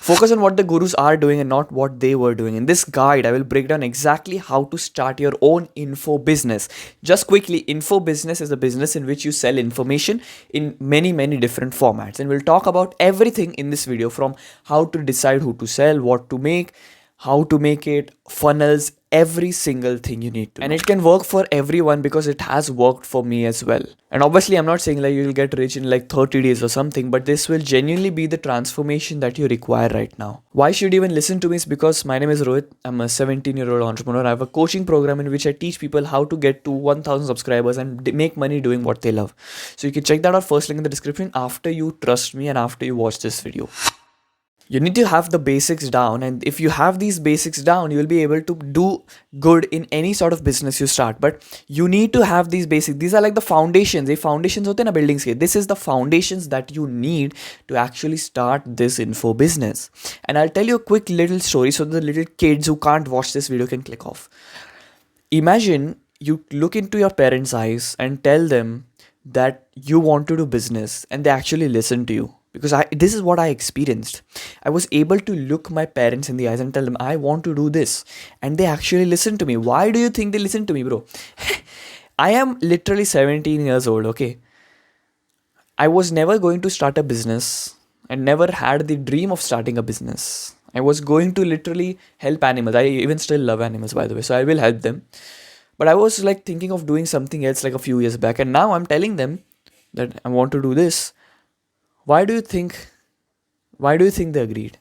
Focus on what the gurus are doing and not what they were doing. In this guide, I will break down exactly how to start your own info business. Just quickly, info business is a business in which you sell information in many, many different formats. And we'll talk about everything in this video, from how to decide who to sell, what to make, how to make it, funnels, every single thing you need to. And it can work for everyone because it has worked for me as well. And obviously, I'm not saying like you'll get rich in like 30 days or something, but this will genuinely be the transformation that you require right now. Why should you even listen to me? Is because my name is Rohit. I'm a 17-year-old entrepreneur. I have a coaching program in which I teach people how to get to 1000 subscribers and make money doing what they love. So you can check that out, first link in the description, after you trust me and after you watch this video. You need to have the basics down, and if you have these basics down, you will be able to do good in any sort of business you start. But you need to have these basics. These are like the foundations. The foundations hote na buildings ke. This is the foundations that you need to actually start this info business. And I'll tell you a quick little story so the little kids who can't watch this video can click off. Imagine you look into your parents' eyes and tell them that you want to do business, and they actually listen to you. Because this is what I experienced. I was able to look my parents in the eyes and tell them, I want to do this. And they actually listened to me. Why do you think they listened to me, bro? I am literally 17 years old, okay? I was never going to start a business and never had the dream of starting a business. I was going to literally help animals. I even still love animals, by the way, so I will help them. But I was like thinking of doing something else like a few years back. And now I'm telling them that I want to do this. Why do you think they agreed?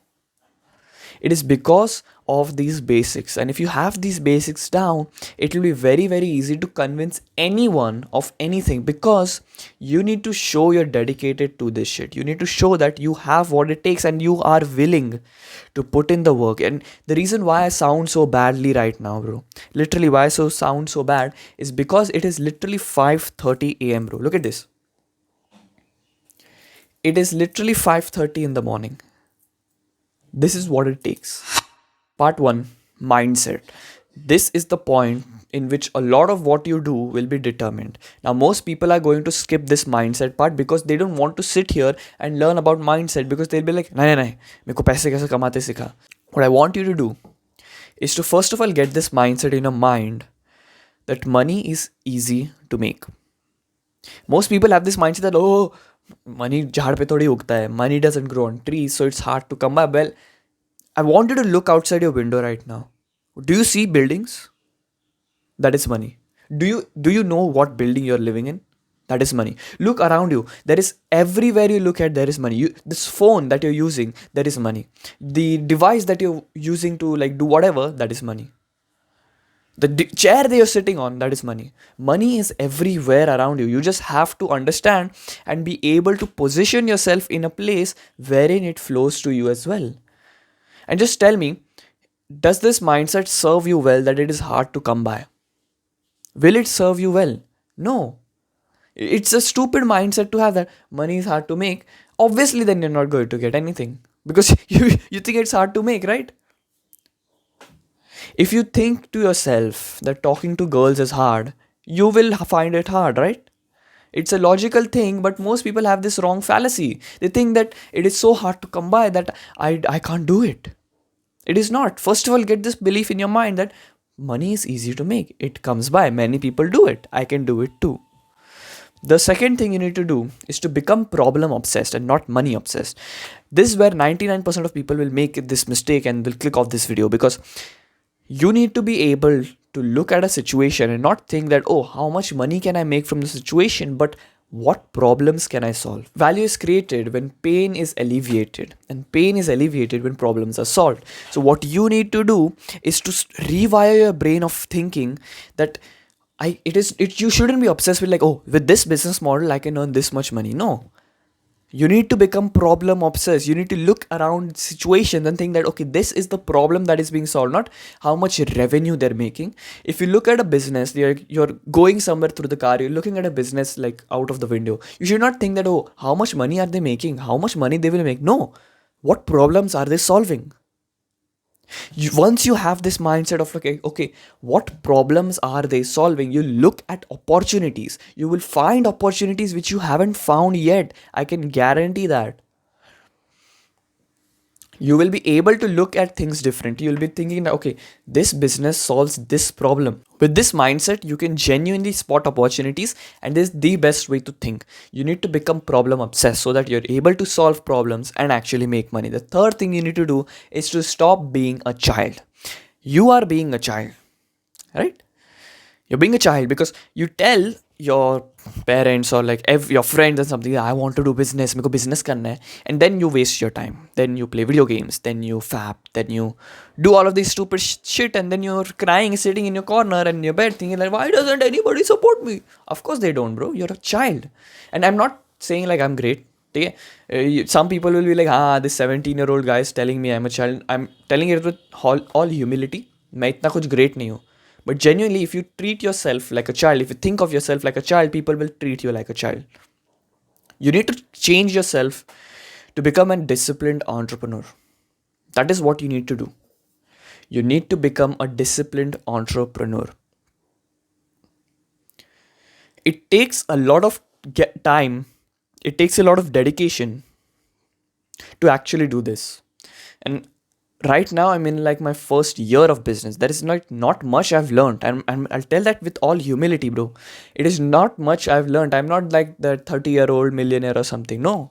It is because of these basics. And if you have these basics down, it will be very, very easy to convince anyone of anything, because you need to show you're dedicated to this shit. You need to show that you have what it takes and you are willing to put in the work. And the reason why I sound so badly right now, bro, literally why I sound so bad, is because it is literally 5:30 a.m., bro. Look at this. It is literally 5:30 in the morning. This is what it takes. Part 1, mindset. This is the point in which a lot of what you do will be determined. Now, most people are going to skip this mindset part because they don't want to sit here and learn about mindset, because they'll be like, nahi, meko paise kaise kamate sikha. What I want you to do is to first of all get this mindset in your mind that money is easy to make. Most people have this mindset that, oh, money jhad pe thodi ugta hai. Money doesn't grow on trees, so it's hard to come by. Well, I want you to look outside your window right now. Do you see buildings? That is money. Do you know what building you're living in? That is money. Look around you. There is, everywhere you look at, there is money. This phone that you're using, there is money. The device that you're using to like do whatever, that is money. The chair that you're sitting on, that is money. Money is everywhere around you. You just have to understand and be able to position yourself in a place wherein it flows to you as well. And just tell me, does this mindset serve you well that it is hard to come by? Will it serve you well? No. It's a stupid mindset to have that money is hard to make. Obviously, then you're not going to get anything, because you think it's hard to make, right? If you think to yourself that talking to girls is hard, you will find it hard, right? It's a logical thing, but most people have this wrong fallacy. They think that it is so hard to come by that I can't do it. It is not. First of all, get this belief in your mind that money is easy to make. It comes by. Many people do it. I can do it too. The second thing you need to do is to become problem obsessed and not money obsessed. This is where 99% of people will make this mistake and will click off this video, because you need to be able to look at a situation and not think that, oh, how much money can I make from the situation, but what problems can I solve? Value is created when pain is alleviated, and pain is alleviated when problems are solved. So what you need to do is to rewire your brain of thinking that you shouldn't be obsessed with like, oh, with this business model I can earn this much money. No. You need to become problem obsessed. You need to look around situations and think that, okay, this is the problem that is being solved, not how much revenue they're making. If you look at a business, you're going somewhere through the car, you're looking at a business like out of the window. You should not think that, oh, how much money are they making? How much money they will make? No. What problems are they solving? Once you have this mindset of like, okay, what problems are they solving? You look at opportunities. You will find opportunities which you haven't found yet. I can guarantee that. You will be able to look at things differently. You'll be thinking that, okay, this business solves this problem. With this mindset, you can genuinely spot opportunities, and this is the best way to think. You need to become problem obsessed so that you're able to solve problems and actually make money. The third thing you need to do is to stop being a child. You are being a child, right? You're being a child because you tell your parents or like your friends and something, I want to do business, मेरे को business करना है, and then you waste your time. Then you play video games, then you fap, then you do all of this stupid shit, and then you're crying, sitting in your corner and in your bed, thinking like, why doesn't anybody support me? Of course they don't, bro. You're a child, and I'm not saying like I'm great. Okay? Some people will be like, this 17-year-old guy is telling me I'm a child. I'm telling it with all humility. मैं इतना कुछ great नहीं हूँ. But genuinely, if you treat yourself like a child, if you think of yourself like a child, people will treat you like a child. You need to change yourself to become a disciplined entrepreneur. That is what you need to do. You need to become a disciplined entrepreneur. It takes a lot of time, it takes a lot of dedication to actually do this. And right now I'm in like my first year of business. There is not much I've learned, and I'll tell that with all humility, bro. It is not much I've learned. I'm not like the 30-year-old millionaire or something. No,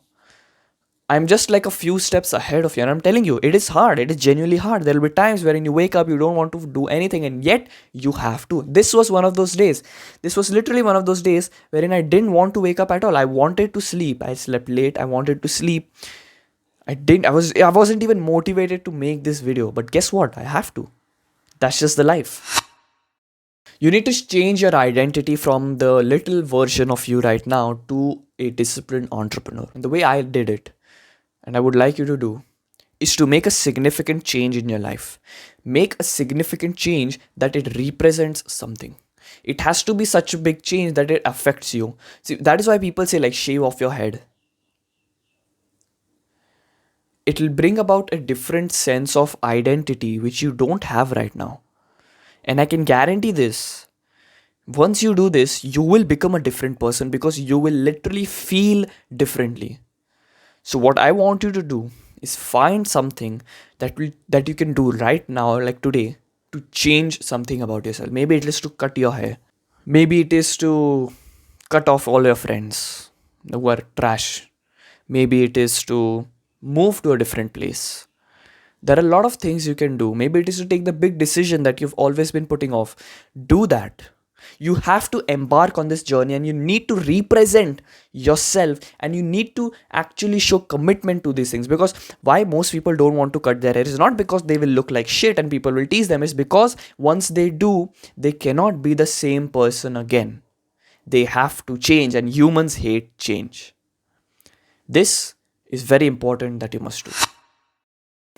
I'm just like a few steps ahead of you, and I'm telling you, it is hard. It is genuinely hard. There will be times wherein you wake up, you don't want to do anything, and yet you have to. This was one of those days. This was literally one of those days wherein I didn't want to wake up at all. I wanted to sleep. I slept late. I wanted to sleep. I wasn't even motivated to make this video, but guess what? I have to. That's just the life. You need to change your identity from the little version of you right now to a disciplined entrepreneur. And the way I did it, and I would like you to do, is to make a significant change in your life. Make a significant change that it represents something. It has to be such a big change that it affects you. See, that is why people say like shave off your head. It will bring about a different sense of identity which you don't have right now. And I can guarantee this. Once you do this, you will become a different person because you will literally feel differently. So what I want you to do is find something that you can do right now, like today, to change something about yourself. Maybe it is to cut your hair. Maybe it is to cut off all your friends who are trash. Maybe it is to move to a different place. There are a lot of things you can do. Maybe it is to take the big decision that you've always been putting off. Do that. You have to embark on this journey, and you need to represent yourself, and you need to actually show commitment to these things. Because why most people don't want to cut their hair is not because they will look like shit and people will tease them. It's because once they do, they cannot be the same person again. They have to change, and humans hate change. This is very important that you must do.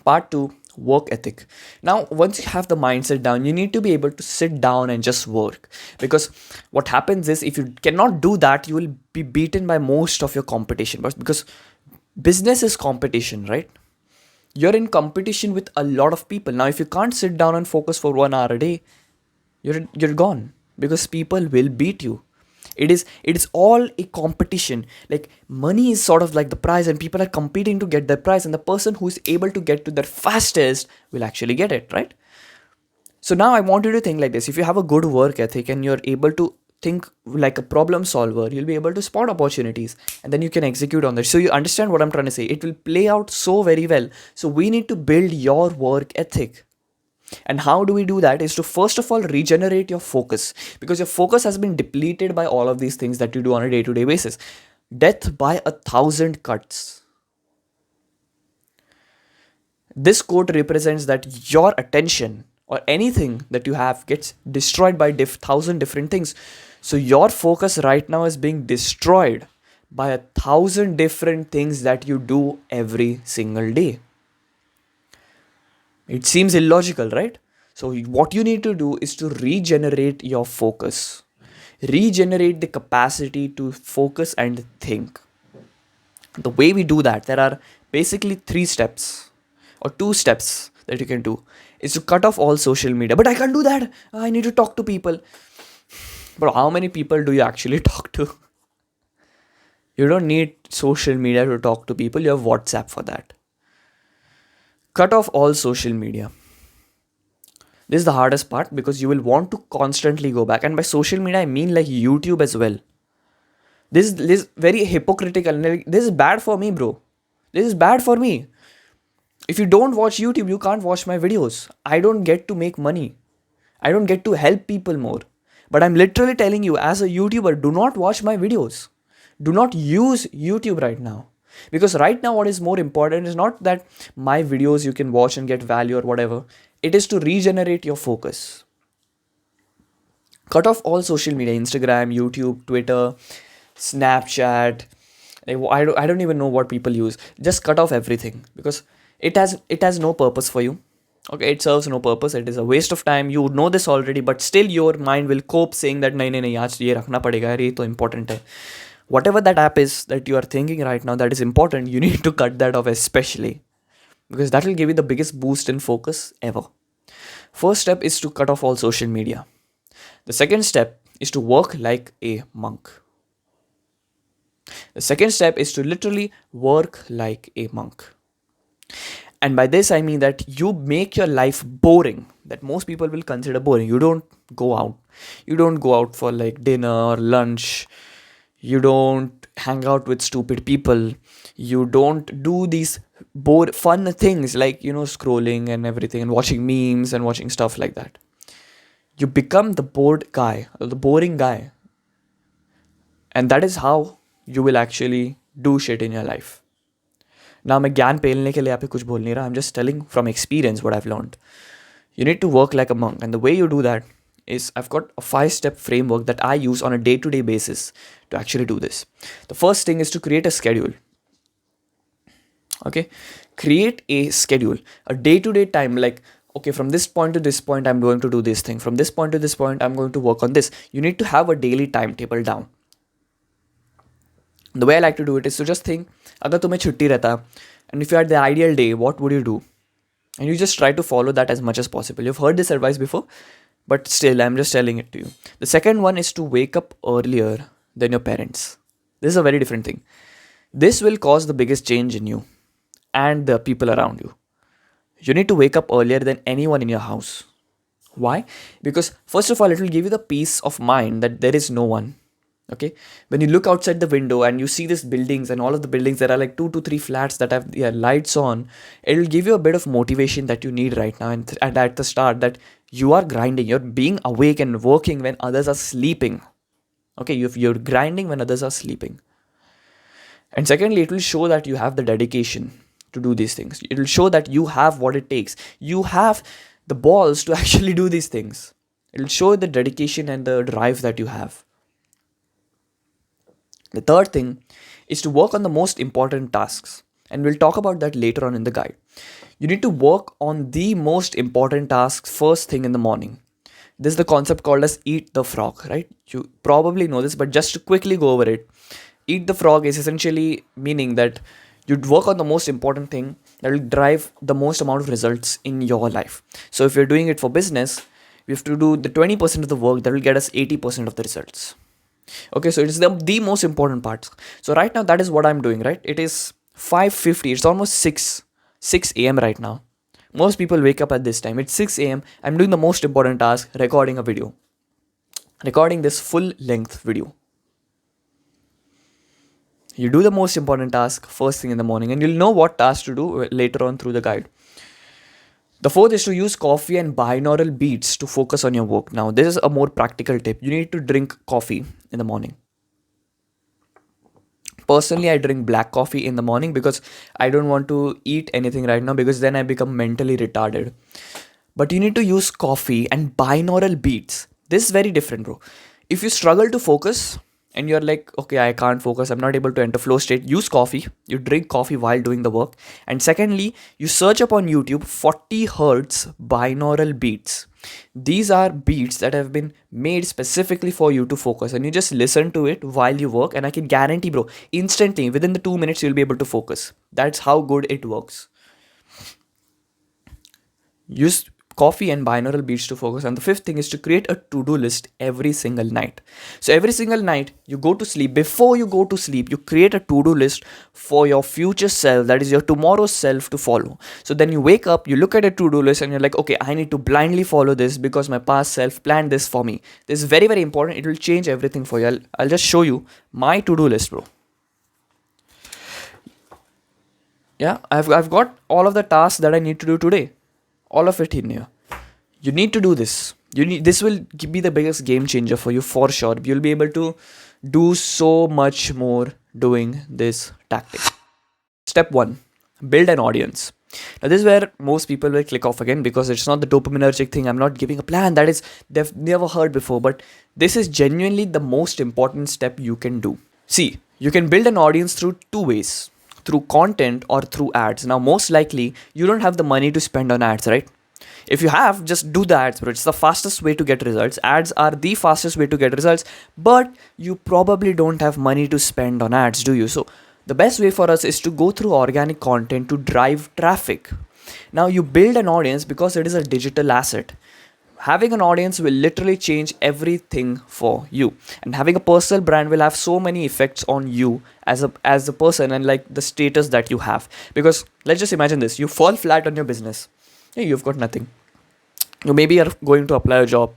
Part 2, work ethic. Now, once you have the mindset down, you need to be able to sit down and just work. Because what happens is, if you cannot do that, you will be beaten by most of your competition. But because business is competition, right? You're in competition with a lot of people. Now, if you can't sit down and focus for 1 hour a day, you're gone, because people will beat you. It is all a competition. Like, money is sort of like the prize, and people are competing to get the prize, and the person who is able to get to the fastest will actually get it, right? So now I want you to think like this. If you have a good work ethic and you're able to think like a problem solver, you'll be able to spot opportunities, and then you can execute on that. So you understand what I'm trying to say. It will play out so very well. So we need to build your work ethic. And how do we do that is to first of all regenerate your focus, because your focus has been depleted by all of these things that you do on a day-to-day basis. Death by 1,000 cuts. This quote represents that your attention or anything that you have gets destroyed by 1,000 different things. So your focus right now is being destroyed by 1,000 different things that you do every single day. It seems illogical, right? So what you need to do is to regenerate your focus. Regenerate the capacity to focus and think. The way we do that, there are basically 3 steps or 2 steps that you can do. Is to cut off all social media. But I can't do that. I need to talk to people. But how many people do you actually talk to? You don't need social media to talk to people. You have WhatsApp for that. Cut off all social media. This is the hardest part because you will want to constantly go back. And by social media, I mean like YouTube as well. This is very hypocritical. Like, this is bad for me, bro. This is bad for me. If you don't watch YouTube, you can't watch my videos. I don't get to make money. I don't get to help people more. But I'm literally telling you, as a YouTuber, do not watch my videos. Do not use YouTube right now. Because right now, what is more important is not that my videos you can watch and get value or whatever. It is to regenerate your focus. Cut off all social media, Instagram, YouTube, Twitter, Snapchat. I don't even know what people use. Just cut off everything because it has no purpose for you. Okay, it serves no purpose. It is a waste of time. You know this already, but still your mind will cope saying that nahi nahi nahi aaj ye rakhna padega yaar, ye to important hai. Whatever that app is that you are thinking right now that is important, you need to cut that off especially because that will give you the biggest boost in focus ever. First step is to cut off all social media. The second step is to work like a monk. The second step is to literally work like a monk. And by this, I mean that you make your life boring, that most people will consider boring. You don't go out. You don't go out for like dinner or lunch. You don't hang out with stupid people. You don't do these fun things like, scrolling and everything and watching memes and watching stuff like that. You become the bored guy, or the boring guy. And that is how you will actually do shit in your life. Now, मैं ज्ञान पेलने के लिए यहाँ पे कुछ बोल नहीं रहा. I'm just telling from experience what I've learned. You need to work like a monk. And the way you do that is I've got a 5-step framework that I use on a day-to-day basis to actually do this. The first thing is to create a schedule. Okay? Create a schedule. A day-to-day time, like, okay, from this point to this point, I'm going to do this thing. From this point to this point, I'm going to work on this. You need to have a daily timetable down. The way I like to do it is to just think, अगर तुम्हें छुट्टी रहता and if you had the ideal day, what would you do? And you just try to follow that as much as possible. You've heard this advice before, but still, I'm just telling it to you. The second one is to wake up earlier than your parents. This is a very different thing. This will cause the biggest change in you and the people around you. You need to wake up earlier than anyone in your house. Why? Because first of all, it will give you the peace of mind that there is no one. Okay, when you look outside the window and you see these buildings and all of the buildings, there are like 2 to 3 flats that have their lights on. It will give you a bit of motivation that you need right now. And at the start, that you are grinding, you're being awake and working when others are sleeping. Okay, you're grinding when others are sleeping. And secondly, it will show that you have the dedication to do these things. It will show that you have what it takes. You have the balls to actually do these things. It will show the dedication and the drive that you have. The third thing is to work on the most important tasks. And we'll talk about that later on in the guide. You need to work on the most important tasks first thing in the morning. This is the concept called as eat the frog, right? You probably know this, but just to quickly go over it. Eat the frog is essentially meaning that you'd work on the most important thing that will drive the most amount of results in your life. So if you're doing it for business, we have to do the 20% of the work that will get us 80% of the results. Okay, so it's the most important part. So right now, that is what I'm doing, right? It is 5:50. It's almost 6 a.m. right now. Most people wake up at this time. It's 6 a.m. I'm doing the most important task, recording a video. Recording this full length video. You do the most important task first thing in the morning, and you'll know what task to do later on through the guide. The fourth is to use coffee and binaural beats to focus on your work. Now, this is a more practical tip. You need to drink coffee in the morning. Personally, I drink black coffee in the morning because I don't want to eat anything right now because then I become mentally retarded. But you need to use coffee and binaural beats. This is very different, bro. If you struggle to focus, and you're like, okay, I can't focus, I'm not able to enter flow state, use coffee. You drink coffee while doing the work. And secondly, you search up on YouTube 40 hertz binaural beats. These are beats that have been made specifically for you to focus, and you just listen to it while you work, and I can guarantee, bro, instantly within the 2 minutes you'll be able to focus. That's how good it works. Use coffee and binaural beats to focus. And the fifth thing is to create a to-do list every single night. So every single night you go to sleep, before you go to sleep, you create a to-do list for your future self, that is your tomorrow self, to follow. So then you wake up, you look at a to-do list and you're like, okay, I need to blindly follow this because my past self planned this for me. This is very, very important. It will change everything for you. I'll just show you my to-do list, bro. Yeah, I've got all of the tasks that I need to do today, all of it in here. You need to do this. This will be the biggest game changer for you for sure. You'll be able to do so much more doing this tactic. Step 1, build an audience. Now this is where most people will click off again, because it's not the dopaminergic thing. I'm not giving a plan that is they've never heard before, but this is genuinely the most important step you can do. See, you can build an audience through two ways: through content or through ads. Now most likely you don't have the money to spend on ads, right? If you have, just do the ads, bro. It's the fastest way to get results. Ads are the fastest way to get results, but you probably don't have money to spend on ads, do you? So the best way for us is to go through organic content to drive traffic. Now you build an audience because it is a digital asset. Having an audience will literally change everything for you, and having a personal brand will have so many effects on you as a person, and like the status that you have. Because let's just imagine this: you fall flat on your business. Yeah, you've got nothing. You maybe are going to apply a job.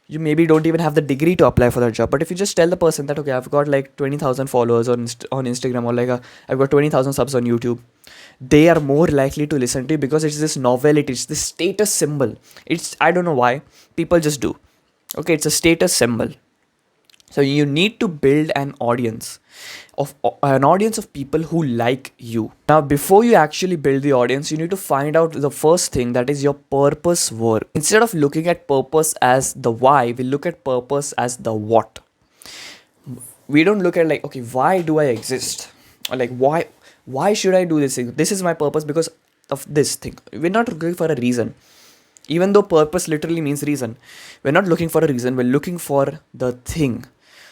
You maybe don't even have the degree to apply for that job. But if you just tell the person that, okay, I've got like 20,000 followers on Instagram, or like I've got 20,000 subs on YouTube, they are more likely to listen to you because it's this novelty, it's this status symbol. I don't know why, people just do. Okay, it's a status symbol. So you need to build an audience of people who like you. Now, before you actually build the audience, you need to find out the first thing, that is your purpose work. Instead of looking at purpose as the why, we look at purpose as the what. We don't look at like, okay, why do I exist? Or like, why should I do this thing? This is my purpose because of this thing. We're not looking for a reason. Even though purpose literally means reason, we're not looking for a reason, we're looking for the thing.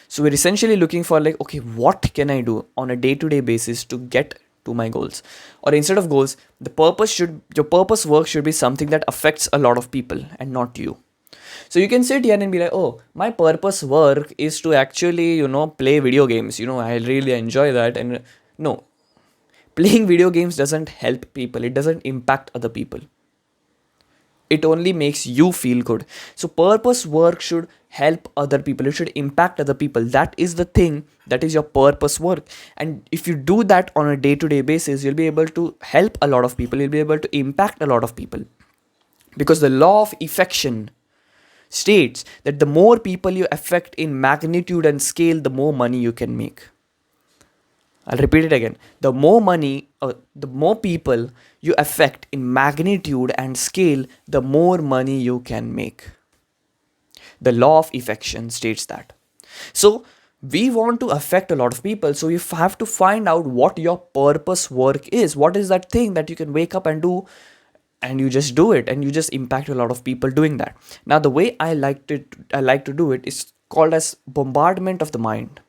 So we're essentially looking for like, okay, what can I do on a day-to-day basis to get to my goals? Or instead of goals, your purpose work should be something that affects a lot of people and not you. So you can sit here and be like, oh, my purpose work is to actually, play video games. I really enjoy that. And no, playing video games doesn't help people. It doesn't impact other people. It only makes you feel good. So purpose work should help other people. It should impact other people. That is the thing. That is your purpose work. And if you do that on a day-to-day basis, you'll be able to help a lot of people. You'll be able to impact a lot of people. Because the law of affection states that the more people you affect in magnitude and scale, the more money you can make. I'll repeat it again. The more people you affect in magnitude and scale, the more money you can make. The law of affection states that. So we want to affect a lot of people. So you have to find out what your purpose work is. What is that thing that you can wake up and do, and you just do it, and you just impact a lot of people doing that. Now, the way I like to do it is called as bombardment of the mind.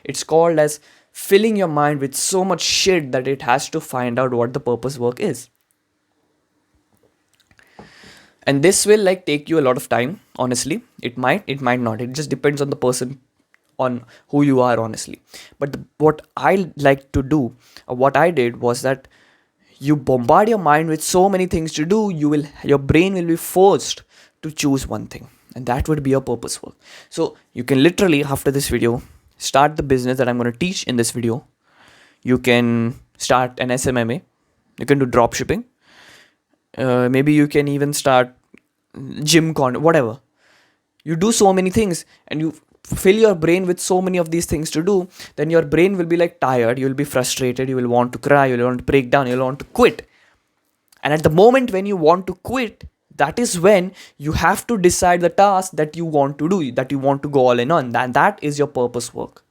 It's called as filling your mind with so much shit that it has to find out what the purpose work is. And this will like take you a lot of time, honestly. It might not. It just depends on the person, on who you are, honestly. But what I like to do, what I did was that you bombard your mind with so many things to do, your brain will be forced to choose one thing, and that would be your purpose work. So you can literally, after this video, start the business that I'm going to teach in this video. You can start an SMMA. You can do drop shipping. Maybe you can even start gym content, whatever. You do so many things and you fill your brain with so many of these things to do, then your brain will be like tired, you will be frustrated, you will want to cry, you will want to break down, you will want to quit. And at the moment when you want to quit, that is when you have to decide the task that you want to do, that you want to go all in on. That is your purpose work.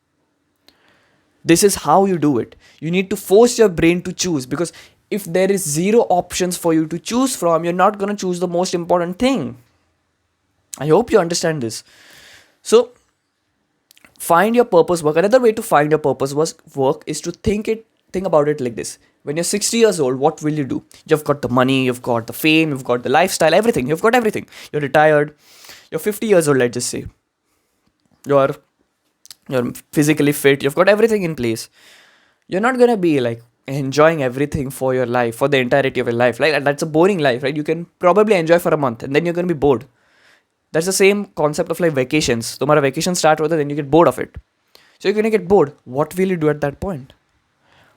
This is how you do it. You need to force your brain to choose, because if there is zero options for you to choose from, you're not going to choose the most important thing. I hope you understand this. So find your purpose work. Another way to find your purpose work is to think think about it like this. When you're 60 years old, what will you do? You've got the money, you've got the fame, you've got the lifestyle, everything. You've got everything. You're retired. You're 50 years old, let's just say. You're you're physically fit. You've got everything in place. You're not gonna be like enjoying everything for your life, for the entirety of your life. Like that's a boring life, right? You can probably enjoy for a month and then you're gonna be bored. That's the same concept of like vacations. Tomorrow vacation start with it, then you get bored of it. So you're gonna get bored. What will you do at that point?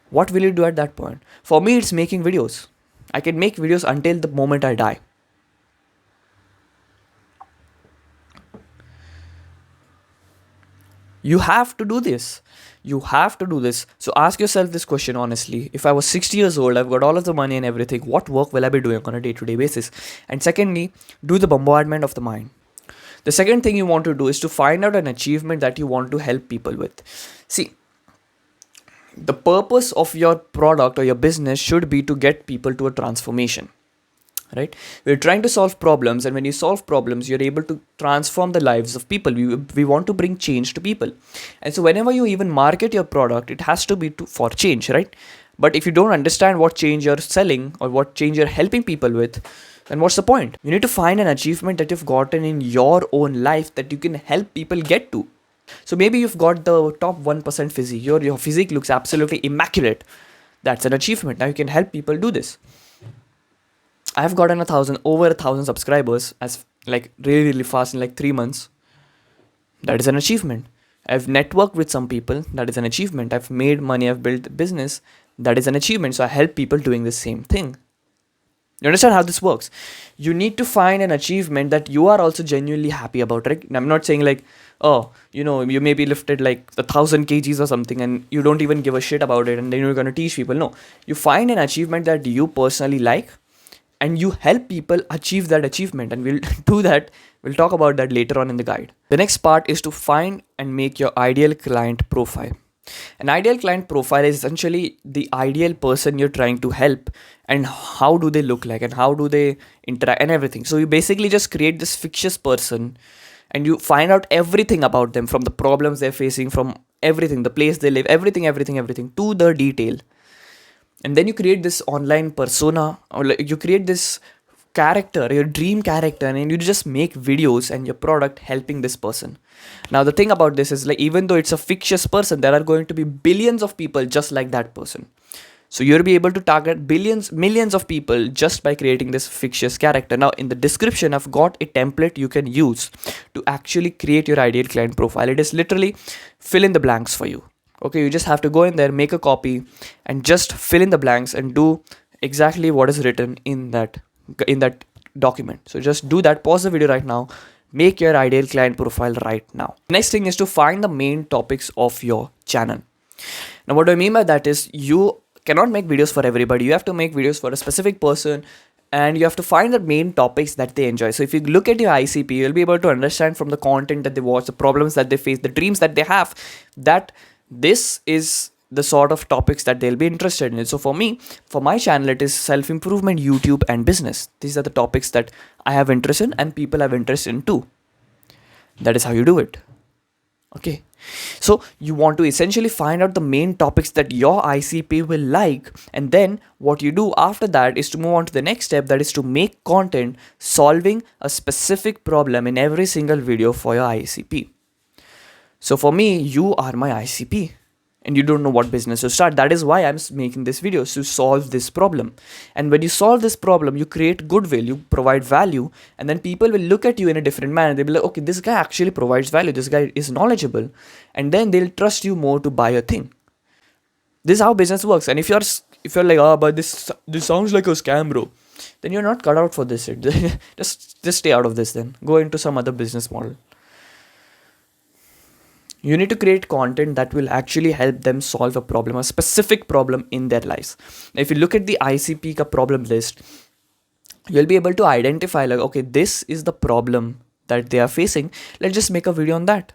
What will you do at that point? For me, it's making videos. I can make videos until the moment I die. You have to do this. You have to do this. So ask yourself this question honestly. If I was 60 years old, I've got all of the money and everything, what work will I be doing on a day to day basis? And secondly, do the bombardment of the mind. The second thing you want to do is to find out an achievement that you want to help people with. See, the purpose of your product or your business should be to get people to a transformation, right? We're trying to solve problems, and when you solve problems, you're able to transform the lives of people. We want to bring change to people. And so whenever you even market your product, it has to be for change, right? But if you don't understand what change you're selling or what change you're helping people with, then what's the point? You need to find an achievement that you've gotten in your own life that you can help people get to. So maybe you've got the top 1% physique. Your physique looks absolutely immaculate. That's an achievement. Now you can help people do this. I've gotten over a thousand subscribers as like really fast in like 3 months. That is an achievement. I've networked with some people. That is an achievement. I've made money. I've built a business. That is an achievement. So I help people doing the same thing. You understand how this works? You need to find an achievement that you are also genuinely happy about, right? And I'm not saying like, oh, you maybe lifted like 1,000 kgs or something and you don't even give a shit about it and then you're going to teach people. No, you find an achievement that you personally like and you help people achieve that achievement, and we'll do that. We'll talk about that later on in the guide. The next part is to find and make your ideal client profile. An ideal client profile is essentially the ideal person you're trying to help, and how do they look like and how do they interact and everything. So you basically just create this fictitious person and you find out everything about them, from the problems they're facing, from everything, the place they live, everything to the detail. And then you create this online persona, or like you create this character, your dream character, and you just make videos and your product helping this person. Now the thing about this is, like, even though it's a fictitious person, there are going to be billions of people just like that person. So you'll be able to target millions of people just by creating this fictitious character. Now in the description, I've got a template you can use to actually create your ideal client profile. It is literally fill in the blanks for you. Okay, you just have to go in there, make a copy, and just fill in the blanks and do exactly what is written in that document. So just do that. Pause the video right now. Make your ideal client profile right now. Next thing is to find the main topics of your channel. Now what do I mean by that is, you cannot make videos for everybody. You have to make videos for a specific person, and you have to find the main topics that they enjoy. So if you look at your ICP, you'll be able to understand from the content that they watch, the problems that they face, the dreams that they have, that this is the sort of topics that they'll be interested in. So for me, for my channel, it is self-improvement, YouTube, and business. These are the topics that I have interest in and people have interest in too. That is how you do it. Okay. So you want to essentially find out the main topics that your ICP will like, and then what you do after that is to move on to the next step, that is to make content solving a specific problem in every single video for your ICP. So for me, you are my ICP and you don't know what business to start. That is why I'm making this video, to solve this problem. And when you solve this problem, you create goodwill, you provide value, and then people will look at you in a different manner. They'll be like, okay, this guy actually provides value. This guy is knowledgeable. And then they'll trust you more to buy a thing. This is how business works. And if you're like, oh, but this sounds like a scam, bro, then you're not cut out for this. just stay out of this then. Go into some other business model. You need to create content that will actually help them solve a problem, a specific problem in their lives. Now, if you look at the ICP ka problem list, you'll be able to identify, like, okay, this is the problem that they are facing. Let's just make a video on that.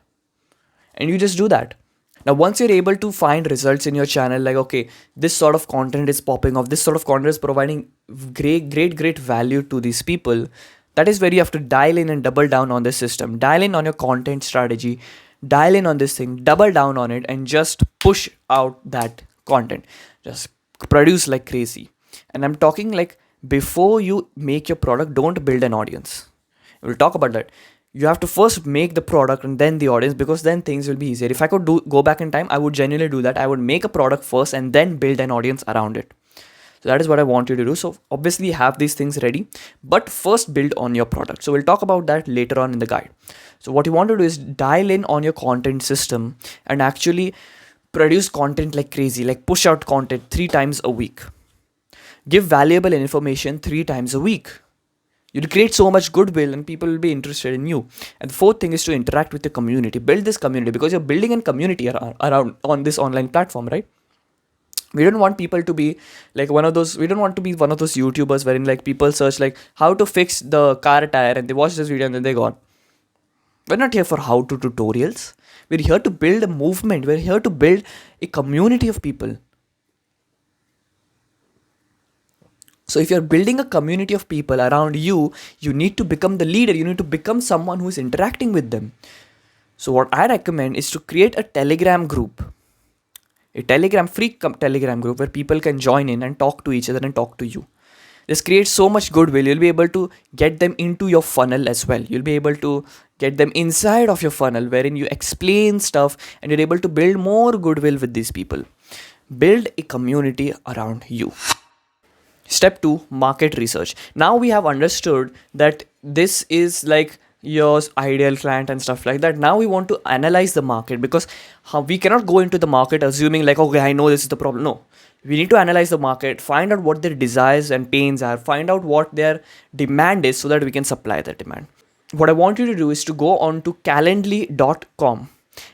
And you just do that. Now, once you're able to find results in your channel, like, okay, this sort of content is popping off, this sort of content is providing great value to these people, that is where you have to dial in and double down on the system. Dial in on your content strategy. Dial in on this thing, double down on it, and just push out that content. Just produce like crazy. And I'm talking like, before you make your product, don't build an audience. We'll talk about that. You have to first make the product and then the audience, because then things will be easier. If I could go back in time, I would genuinely do that. I would make a product first and then build an audience around it. So that is what I want you to do. So obviously have these things ready, but first build on your product. So we'll talk about that later on in the guide. So what you want to do is dial in on your content system and actually produce content like crazy, like push out content 3 times a week. Give valuable information 3 times a week. You'll create so much goodwill and people will be interested in you. And the fourth thing is to interact with the community. Build this community, because you're building a community around on this online platform, right? We don't want people to be like we don't want to be one of those YouTubers wherein like people search like how to fix the car tire and they watch this video and then they gone. We're not here for how to tutorials. We're here to build a movement. We're here to build a community of people. So if you're building a community of people around you, you need to become the leader. You need to become someone who is interacting with them. So what I recommend is to create a Telegram group. A Telegram group where people can join in and talk to each other and talk to you. This creates so much goodwill. You'll be able to get them into your funnel as well. You'll be able to get them inside of your funnel wherein you explain stuff and you're able to build more goodwill with these people. Build a community around you. Step 2, market research. Now we have understood that this is like your ideal client and stuff like that. Now we want to analyze the market, because we cannot go into the market assuming like, okay, I know this is the problem. No, we need to analyze the market, find out what their desires and pains are, find out what their demand is so that we can supply that demand. What I want you to do is to go on to calendly.com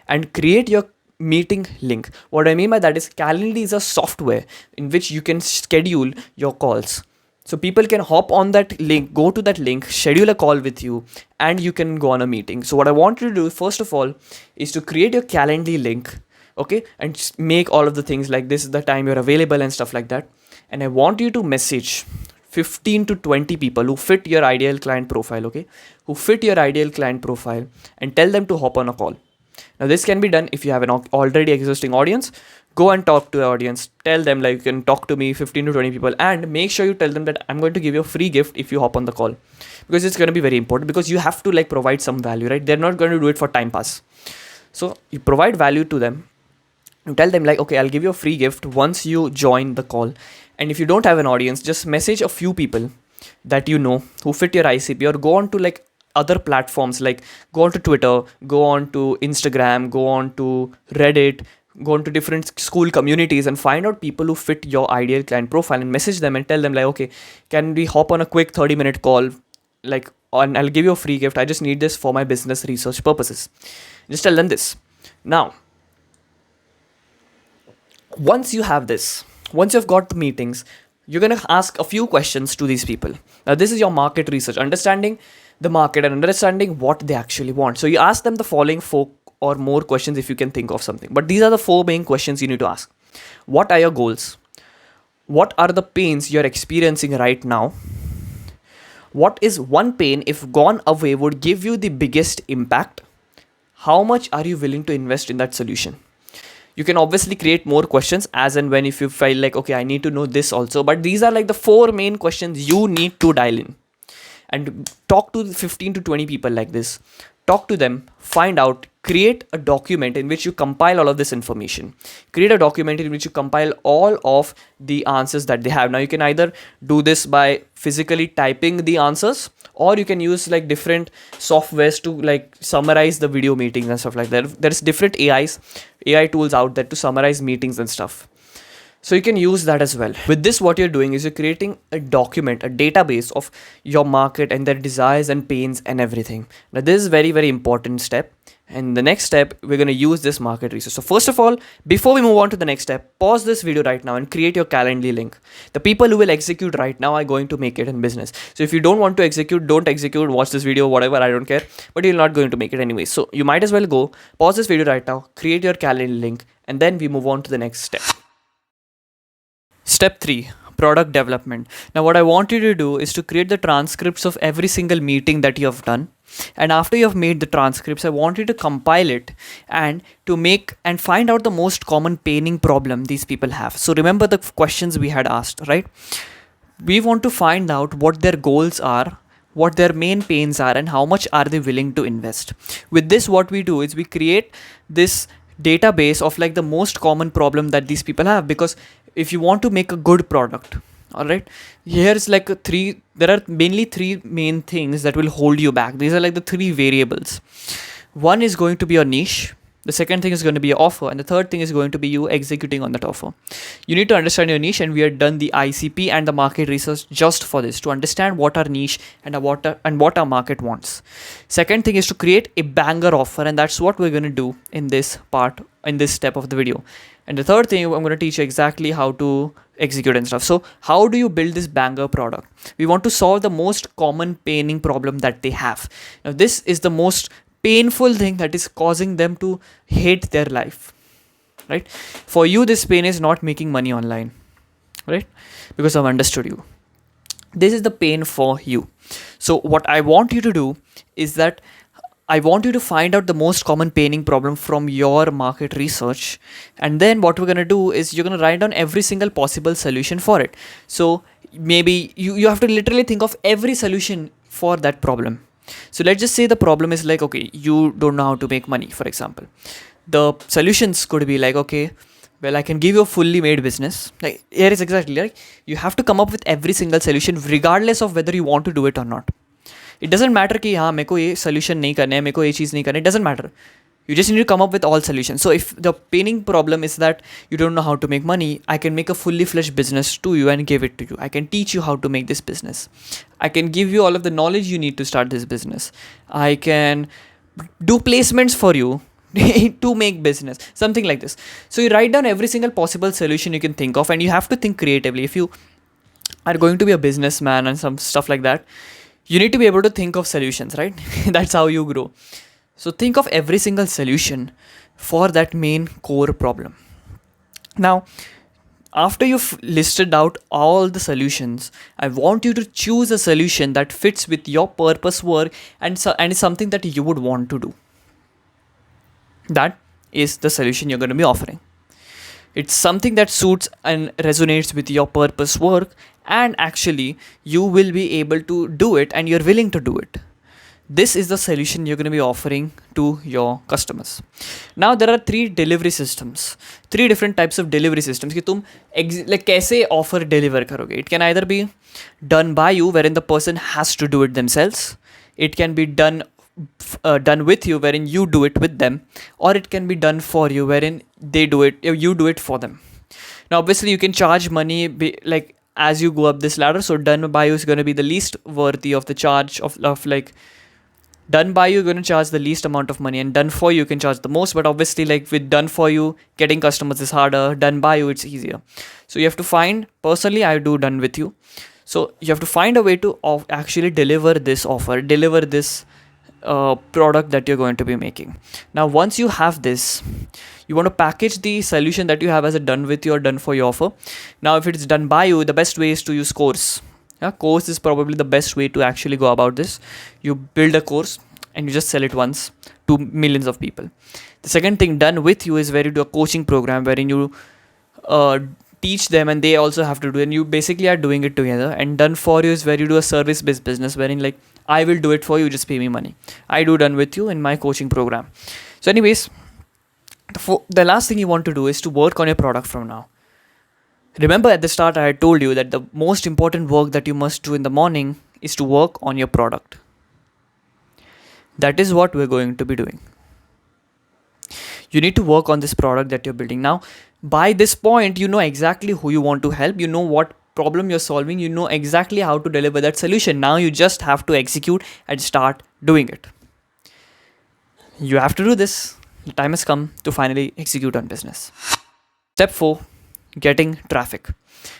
and create your meeting link. What I mean by that is Calendly is a software in which you can schedule your calls. So people can hop on that link, go to that link, schedule a call with you, and you can go on a meeting. So what I want you to do, first of all, is to create your Calendly link, okay? And make all of the things like this is the time you're available and stuff like that. And I want you to message 15 to 20 people who fit your ideal client profile, okay? Who fit your ideal client profile, and tell them to hop on a call. Now this can be done if you have an already existing audience. Go and talk to the audience. Tell them like you can talk to me 15 to 20 people, and make sure you tell them that I'm going to give you a free gift if you hop on the call, because it's going to be very important, because you have to like provide some value, right? They're not going to do it for time pass. So you provide value to them. You tell them like, okay, I'll give you a free gift once you join the call. And if you don't have an audience, just message a few people that you know who fit your ICP, or go on to like other platforms, like go on to Twitter, go on to Instagram, go on to Reddit, go on to different school communities and find out people who fit your ideal client profile and message them and tell them like, okay, can we hop on a quick 30-minute call? Like, and I'll give you a free gift. I just need this for my business research purposes. Just tell them this. Now, once you have this, once you've got the meetings, you're going to ask a few questions to these people. Now, this is your market research, understanding the market and understanding what they actually want. So you ask them the following 4 or more questions if you can think of something. But these are the 4 main questions you need to ask. What are your goals? What are the pains you're experiencing right now? What is one pain, if gone away, would give you the biggest impact? How much are you willing to invest in that solution? You can obviously create more questions as and when if you feel like, okay, I need to know this also. But these are like the 4 main questions you need to dial in. And talk to 15 to 20 people like this. Talk to them, find out, create a document in which you compile all of this information. Create a document in which you compile all of the answers that they have. Now you can either do this by physically typing the answers, or you can use like different softwares to like summarize the video meetings and stuff like that. There's different AI tools out there to summarize meetings and stuff. So you can use that as well. With this, what you're doing is you're creating a document, a database of your market and their desires and pains and everything. Now this is very, very important step. And the next step, we're going to use this market research. So first of all, before we move on to the next step, pause this video right now and create your Calendly link. The people who will execute right now are going to make it in business. So if you don't want to execute, don't execute, watch this video, whatever, I don't care, but you're not going to make it anyway. So you might as well go pause this video right now, create your Calendly link, and then we move on to the next step. Step 3, product development. Now what I want you to do is to create the transcripts of every single meeting that you have done. And after you have made the transcripts, I want you to compile it and to make and find out the most common paining problem these people have. So remember the questions we had asked, right? We want to find out what their goals are, what their main pains are, and how much are they willing to invest. With this, what we do is we create this database of like the most common problem that these people have, because if you want to make a good product, all right, here's like there are mainly three main things that will hold you back. These are like the three variables. One is going to be your niche, the second thing is going to be your offer, and the third thing is going to be you executing on that offer. You need to understand your niche, and we have done the ICP and the market research just for this, to understand what our niche and what our market wants. Second thing is to create a banger offer, and that's what we're going to do in this step of the video. And the third thing, I'm going to teach you exactly how to execute and stuff. So how do you build this banger product? We want to solve the most common paining problem that they have. Now this is the most painful thing that is causing them to hate their life, right? For you, this pain is not making money online, right? Because I've understood you. This is the pain for you. So what I want you to do is that I want you to find out the most common paining problem from your market research. And then what we're going to do is you're going to write down every single possible solution for it. So maybe you have to literally think of every solution for that problem. So let's just say the problem is like, okay, you don't know how to make money, for example. The solutions could be like, okay, well, I can give you a fully made business. Like, here is exactly like, you have to come up with every single solution regardless of whether you want to do it or not. It doesn't matter कि हाँ मेरे को ये solution नहीं करना है, मेरे को ये चीज़ नहीं करना है. It doesn't matter. You just need to come up with all solutions. So if the paining problem is that you don't know how to make money, I can make a fully fledged business to you and give it to you. I can teach you how to make this business. I can give you all of the knowledge you need to start this business. I can do placements for you to make business, something like this. So you write down every single possible solution you can think of, and you have to think creatively. If you are going to be a businessman and some stuff like that, you need to be able to think of solutions, right? That's how you grow. So think of every single solution for that main core problem. Now, after you've listed out all the solutions, I want you to choose a solution that fits with your purpose work and is something that you would want to do. That is the solution you're going to be offering. It's something that suits and resonates with your purpose work, and actually you will be able to do it and you're willing to do it. This is the solution you're going to be offering to your customers. Now there are three different types of delivery systems कि तुम like कैसे offer deliver करोगे. It can either be done by you, wherein the person has to do it themselves. It can be done with you, wherein you do it with them, or it can be done for you, wherein you do it for them. Now obviously you can charge money like as you go up this ladder. So done by you is going to be the least worthy of the charge of like done by you, you're going to charge the least amount of money, and done for you can charge the most. But obviously, like with done for you, getting customers is harder. Done by you, it's easier. So you have to find, personally, I do done with you. So you have to find a way to actually deliver this offer, deliver this product that you're going to be making. Now, once you have this, you want to package the solution that you have as a done with you or done for you offer. Now, if it's done by you, the best way is to use course. Yeah, course is probably the best way to actually go about this. You build a course and you just sell it once to millions of people. The second thing, done with you, is where you do a coaching program wherein you teach them and they also have to do it, and you basically are doing it together. And done for you is where you do a service-based business wherein like I will do it for you, just pay me money. I do done with you in my coaching program. So anyways, the last thing you want to do is to work on your product from now. Remember at the start I had told you that the most important work that you must do in the morning is to work on your product. That is what we're going to be doing. You need to work on this product that you're building. Now, by this point, you know exactly who you want to help. You know what problem you're solving. You know exactly how to deliver that solution. Now you just have to execute and start doing it. You have to do this. The time has come to finally execute on business. Step 4. Getting traffic.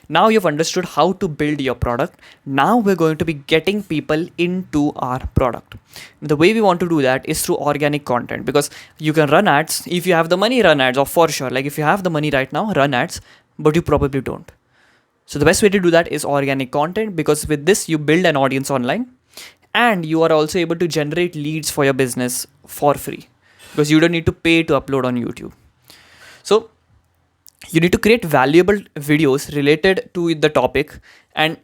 Now you've understood how to build your product. Now we're going to be getting people into our product. The way we want to do that is through organic content, because you can run ads. If you have the money, run ads, or for sure, like if you have the money right now, run ads, but you probably don't. So the best way to do that is organic content, because with this you build an audience online and you are also able to generate leads for your business for free, because you don't need to pay to upload on YouTube. So you need to create valuable videos related to the topic, and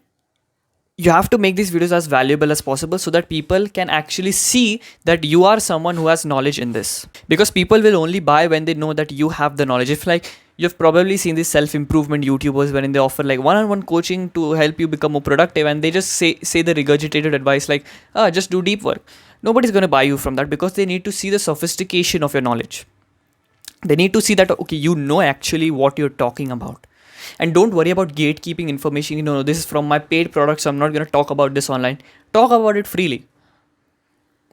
you have to make these videos as valuable as possible so that people can actually see that you are someone who has knowledge in this, because people will only buy when they know that you have the knowledge. If like, you've probably seen these self-improvement YouTubers when they offer like one-on-one coaching to help you become more productive, and they just say the regurgitated advice like, just do deep work. Nobody's going to buy you from that, because they need to see the sophistication of your knowledge. They need to see that, okay, you know actually what you're talking about. And don't worry about gatekeeping information. You know, this is from my paid product, so I'm not going to talk about this online. Talk about it freely.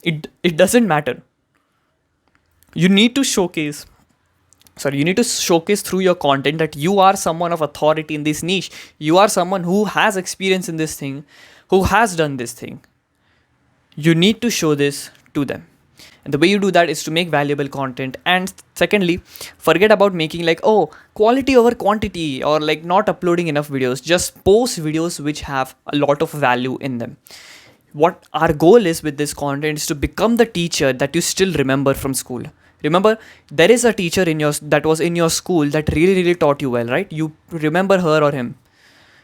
It doesn't matter. You need to showcase through your content that you are someone of authority in this niche. You are someone who has experience in this thing, who has done this thing. You need to show this to them. And the way you do that is to make valuable content. And secondly, forget about making like, quality over quantity, or like not uploading enough videos. Just post videos which have a lot of value in them. What our goal is with this content is to become the teacher that you still remember from school. Remember, there is a teacher that was in your school that really taught you well, right? You remember her or him.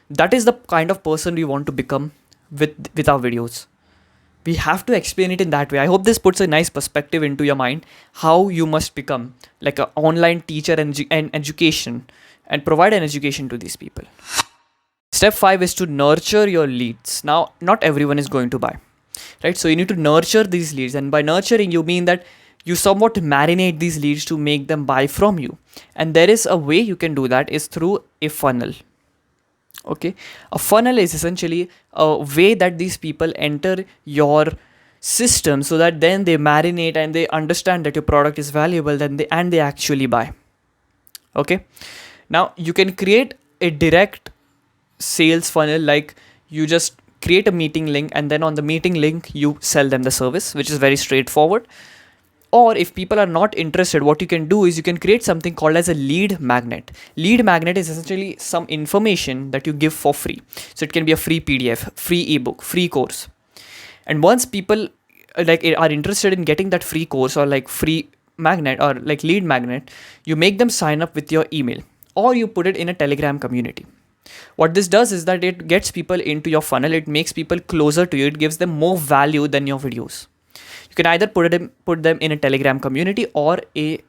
That is the kind of person we want to become with our videos. We have to explain it in that way. I hope this puts a nice perspective into your mind, how you must become like an online teacher and education, and provide an education to these people. Step 5 is to nurture your leads. Now, not everyone is going to buy, right? So you need to nurture these leads. And by nurturing, you mean that you somewhat marinate these leads to make them buy from you. And there is a way you can do that is through a funnel. Okay, a funnel is essentially a way that these people enter your system, so that then they marinate and they understand that your product is valuable, then they actually buy. Okay, now you can create a direct sales funnel, like you just create a meeting link, and then on the meeting link you sell them the service, which is very straightforward. Or if people are not interested, what you can do is you can create something called as a lead magnet. Lead magnet is essentially some information that you give for free. So it can be a free PDF, free ebook, free course. And once people like are interested in getting that free course or like free magnet or like lead magnet, you make them sign up with your email, or you put it in a Telegram community. What this does is that it gets people into your funnel. It makes people closer to you. It gives them more value than your videos. You can either put them in a Telegram community or a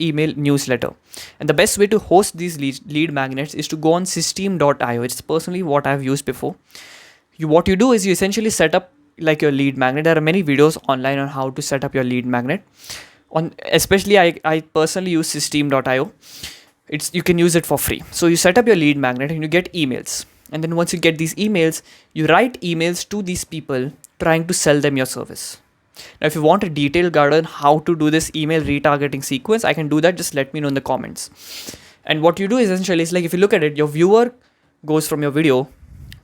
email newsletter. And the best way to host these lead magnets is to go on system.io. It's personally what I've used before. What you do is you essentially set up like your lead magnet. There are many videos online on how to set up your lead magnet. Especially I personally use system.io. You can use it for free. So you set up your lead magnet and you get emails. And then once you get these emails, you write emails to these people trying to sell them your service. Now, if you want a detailed guide on how to do this email retargeting sequence, I can do that. Just let me know in the comments. And what you do essentially is like, if you look at it, your viewer goes from your video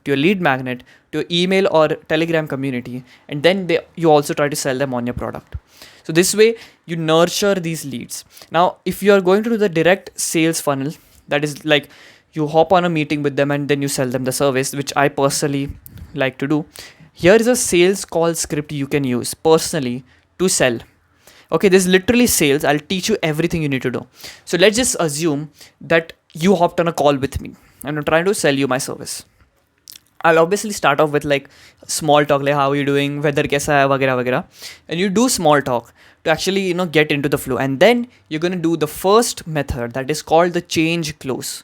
to your lead magnet to your email or Telegram community, and then you also try to sell them on your product. So this way you nurture these leads. Now, if you are going to do the direct sales funnel, that is like you hop on a meeting with them and then you sell them the service, which I personally like to do. Here is a sales call script you can use personally to sell. Okay, this is literally sales. I'll teach you everything you need to do. So let's just assume that you hopped on a call with me and I'm trying to sell you my service. I'll obviously start off with like small talk, like how are you doing, weather kaisa hai, वगैरह वगैरह. And you do small talk to actually, get into the flow. And then you're going to do the first method that is called the change close.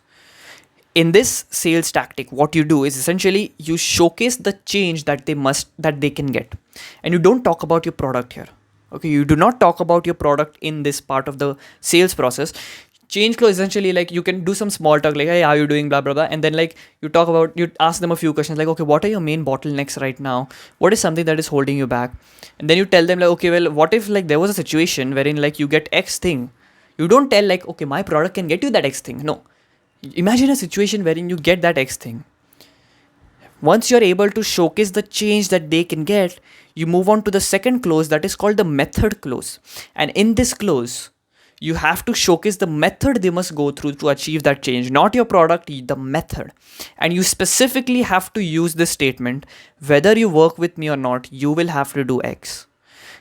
In this sales tactic, what you do is essentially you showcase the change that they can get. And you don't talk about your product here. Okay, you do not talk about your product in this part of the sales process. Change close essentially like you can do some small talk like, hey, how are you doing, blah, blah, blah. And then like you ask them a few questions like, okay, what are your main bottlenecks right now? What is something that is holding you back? And then you tell them like, okay, well, what if like there was a situation wherein like you get X thing? You don't tell like, okay, my product can get you that X thing. No. Imagine a situation wherein you get that X thing. Once you're able to showcase the change that they can get, you move on to the second close that is called the method close. And in this close, You have to showcase the method they must go through to achieve that change, not your product, the method. And you specifically have to use this statement: whether you work with me or not, you will have to do X.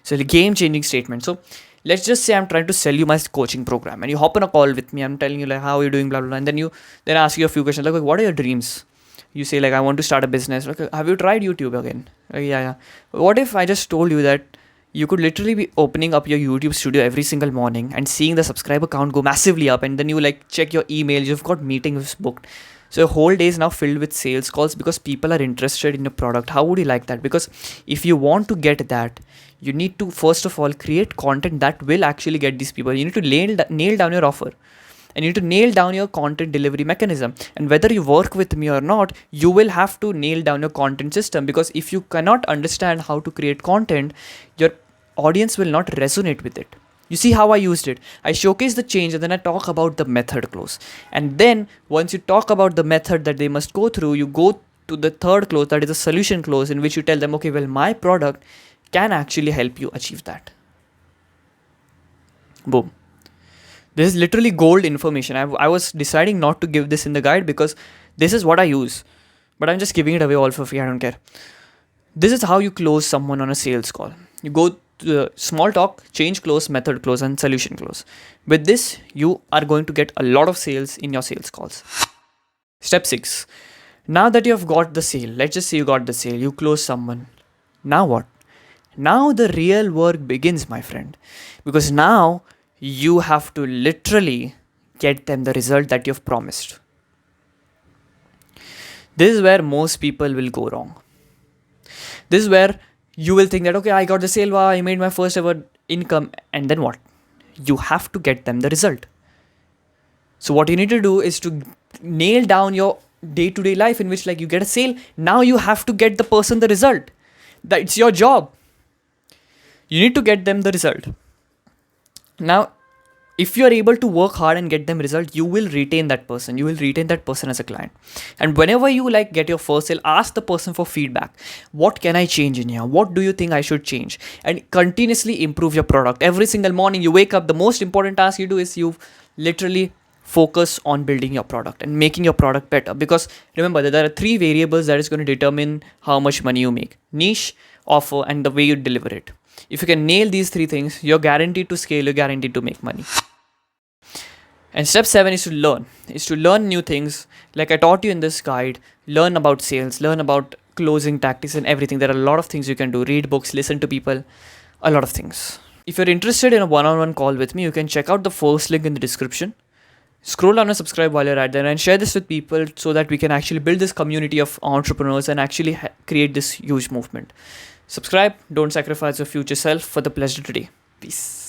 So the game changing statement. So let's just say I'm trying to sell you my coaching program, and you hop on a call with me. I'm telling you like, how are you doing, blah blah blah, and then I ask you a few questions like, what are your dreams? You say like, I want to start a business. Like, have you tried YouTube again? Like, yeah. What if I just told you that you could literally be opening up your YouTube studio every single morning and seeing the subscriber count go massively up, and then you like check your emails, you've got meetings booked. So your whole day is now filled with sales calls because people are interested in your product. How would you like that? Because if you want to get that, you need to first of all create content that will actually get these people. You need to nail down your offer. And you need to nail down your content delivery mechanism. And whether you work with me or not, you will have to nail down your content system, because if you cannot understand how to create content, your audience will not resonate with it. You see how I used it? I showcase the change and then I talk about the method close. And then once you talk about the method that they must go through, you go to the third close, that is a solution close, in which you tell them, okay, well, my product can actually help you achieve that. Boom. This is literally gold information. I was deciding not to give this in the guide because this is what I use. But I'm just giving it away all for free. I don't care. This is how you close someone on a sales call. You go to the small talk, change close, method close, and solution close. With this, you are going to get a lot of sales in your sales calls. Step 6. Now that you have got the sale, let's just say you got the sale, you close someone. Now what? Now the real work begins, my friend. Because now you have to literally get them the result that you've promised. This is where most people will go wrong. This is where you will think that, okay, I got the sale, wow, I made my first ever income, and then what? You have to get them the result. So what you need to do is to nail down your day-to-day life in which like you get a sale. Now you have to get the person the result. That's your job. You need to get them the result. Now, if you are able to work hard and get them result, you will retain that person. You will retain that person as a client. And whenever you like get your first sale, ask the person for feedback. What can I change in here? What do you think I should change? And continuously improve your product. Every single morning you wake up, the most important task you do is you literally focus on building your product and making your product better. Because remember that there are 3 variables that is going to determine how much money you make: niche, offer, and the way you deliver it. If you can nail these 3 things, you're guaranteed to scale, you're guaranteed to make money. And step 7 is to learn new things. Like I taught you in this guide, learn about sales, learn about closing tactics and everything. There are a lot of things you can do. Read books, listen to people, a lot of things. If you're interested in a one-on-one call with me, you can check out the first link in the description. Scroll down and subscribe while you're at there, and share this with people so that we can actually build this community of entrepreneurs and actually create this huge movement. Subscribe, don't sacrifice your future self for the pleasure today. Peace.